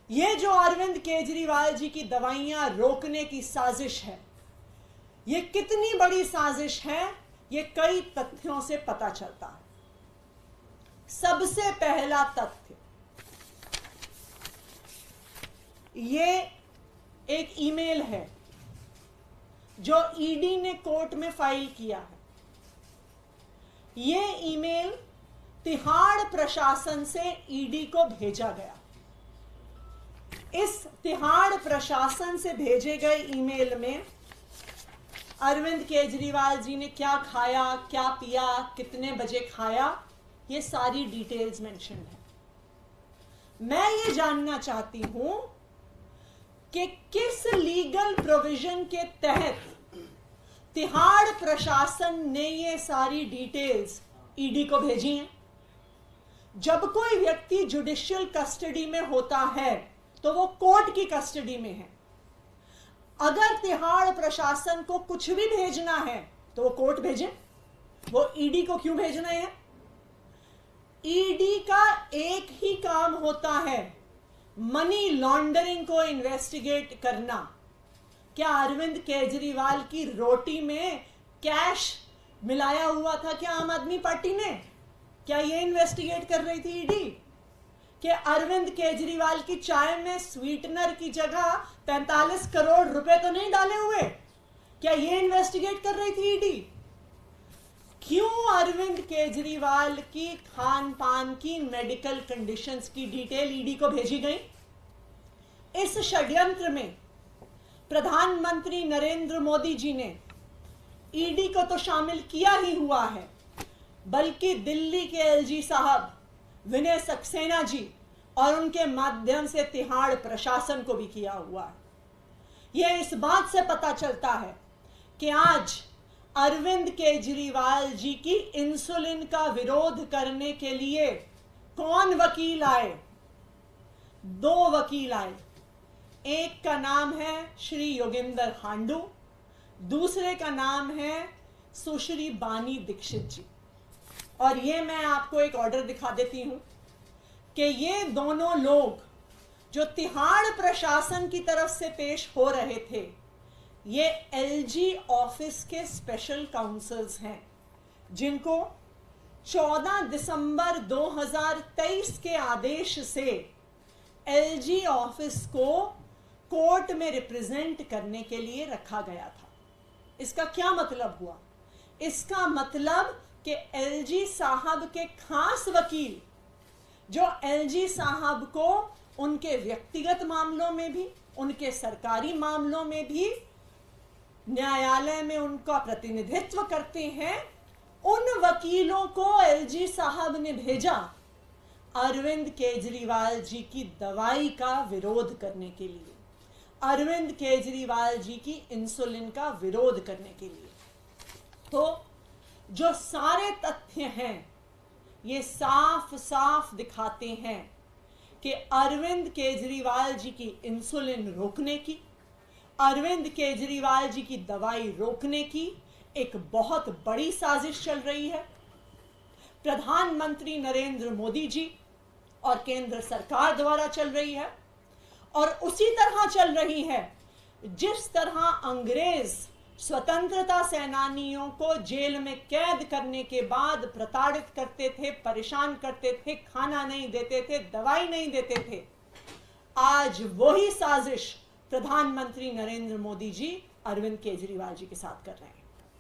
ये जो अरविंद केजरीवाल जी की दवाइयां रोकने की साजिश है, ये कितनी बड़ी साजिश है, ये कई तथ्यों से पता चलता है। सबसे पहला तथ्य, ये एक ईमेल है जो ईडी ने कोर्ट में फाइल किया है। ये ईमेल तिहाड़ प्रशासन से ईडी को भेजा गया। इस तिहाड़ प्रशासन से भेजे गए ईमेल में अरविंद केजरीवाल जी ने क्या खाया, क्या पिया, कितने बजे खाया, ये सारी डिटेल्स मेंशन है। मैं ये जानना चाहती हूं कि किस लीगल प्रोविजन के तहत तिहाड़ प्रशासन ने ये सारी डिटेल्स ईडी को भेजी हैं। जब कोई व्यक्ति जुडिशियल कस्टडी में होता है तो वो कोर्ट की कस्टडी में है। अगर तिहाड़ प्रशासन को कुछ भी भेजना है तो वो कोर्ट भेजे, वो ईडी को क्यों भेजना है? ईडी का एक ही काम होता है, मनी लॉन्ड्रिंग को इन्वेस्टिगेट करना। क्या अरविंद केजरीवाल की रोटी में कैश मिलाया हुआ था क्या आम आदमी पार्टी ने? क्या ये इन्वेस्टिगेट कर रही थी ईडी? कि अरविंद केजरीवाल की चाय में स्वीटनर की जगह 45 करोड़ रुपए तो नहीं डाले हुए? क्या ये इन्वेस्टिगेट कर रही थी ईडी? क्यों अरविंद केजरीवाल की खान पान की मेडिकल कंडीशंस की डिटेल ईडी को भेजी गई? इस षड्यंत्र में प्रधानमंत्री नरेंद्र मोदी जी ने ईडी को तो शामिल किया ही हुआ है, बल्कि दिल्ली के एलजी साहब विनय सक्सेना जी और उनके माध्यम से तिहाड़ प्रशासन को भी किया हुआ है। यह इस बात से पता चलता है कि आज अरविंद केजरीवाल जी की इंसुलिन का विरोध करने के लिए कौन वकील आए? 2 वकील आए। एक का नाम है श्री योगेंद्र हांडू, दूसरे का नाम है सुश्री बानी दीक्षित जी। और ये मैं आपको एक ऑर्डर दिखा देती हूं कि ये दोनों लोग जो तिहाड़ प्रशासन की तरफ से पेश हो रहे थे, ये एलजी ऑफिस के स्पेशल काउंसल्स हैं, जिनको 14 दिसंबर 2023 के आदेश से एलजी ऑफिस को कोर्ट में रिप्रेजेंट करने के लिए रखा गया था। इसका क्या मतलब हुआ? इसका मतलब कि एलजी साहब के खास वकील, जो एलजी साहब को उनके व्यक्तिगत मामलों में भी, उनके सरकारी मामलों में भी न्यायालय में उनका प्रतिनिधित्व करते हैं, उन वकीलों को एलजी साहब ने भेजा अरविंद केजरीवाल जी की दवाई का विरोध करने के लिए, अरविंद केजरीवाल जी की इंसुलिन का विरोध करने के लिए। तो जो सारे तथ्य हैं ये साफ साफ दिखाते हैं कि अरविंद केजरीवाल जी की इंसुलिन रोकने की, अरविंद केजरीवाल जी की दवाई रोकने की एक बहुत बड़ी साजिश चल रही है। प्रधानमंत्री नरेंद्र मोदी जी और केंद्र सरकार द्वारा चल रही है, और उसी तरह चल रही है जिस तरह अंग्रेज स्वतंत्रता सेनानियों को जेल में कैद करने के बाद प्रताड़ित करते थे, परेशान करते थे, खाना नहीं देते थे, दवाई नहीं देते थे। आज वही साजिश प्रधानमंत्री नरेंद्र मोदी जी अरविंद केजरीवाल जी के साथ कर रहे हैं।